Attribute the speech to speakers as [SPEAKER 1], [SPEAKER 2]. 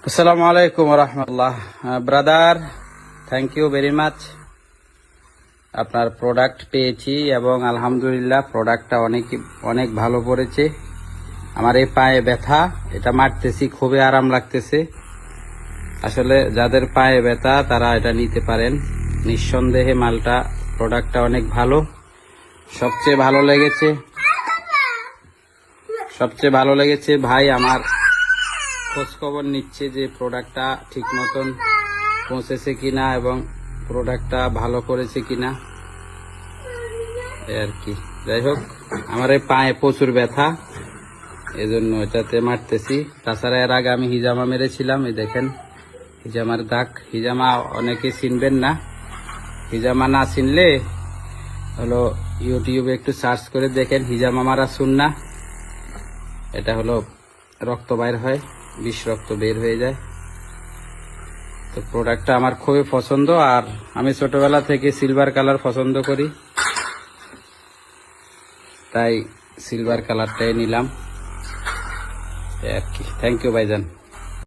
[SPEAKER 1] আসসালামু আলাইকুম রহমতুল্লাহ। Brother, thank you very much. আপনার প্রোডাক্ট পেয়েছি এবং আলহামদুলিল্লাহ প্রোডাক্টটা অনেক ভালো পড়েছে। আমার এই পায়ে ব্যথা, এটা মারতেছি, খুবই আরাম লাগতেছে। আসলে যাদের পায়ে ব্যথা তারা এটা নিতে পারেন। নিঃসন্দেহে মালটা, প্রোডাক্টটা অনেক ভালো। সবচেয়ে ভালো লেগেছে ভাই আমার খোঁজ খবর নিচ্ছে যে প্রোডাক্টটা ঠিক মতন পৌঁছেছে কিনা এবং প্রোডাক্টটা ভালো করেছে কিনা, এই আর কি। যাই হোক, আমার এই পায়ে প্রচুর ব্যথা, এজন্য এটাতে মারতেছি। তাছাড়া এর আগে আমি হিজামা মেরেছিলাম, এই দেখেন হিজামার দাগ। হিজামা অনেকে চিনবেন না, হিজামা না চিনলে হলো ইউটিউবে একটু সার্চ করে দেখেন হিজামা মারা সুন্নাহ। এটা হলো রক্ত বাইর হয়, বিষ রক্ত বের হয়ে যায়। তো প্রোডাক্টটা আমার খুবই পছন্দ, আর আমি ছোটবেলা থেকে সিলভার কালার পছন্দ করি, তাই সিলভার কালারটাই নিলাম, এই আর কি। থ্যাংক ইউ ভাইজান।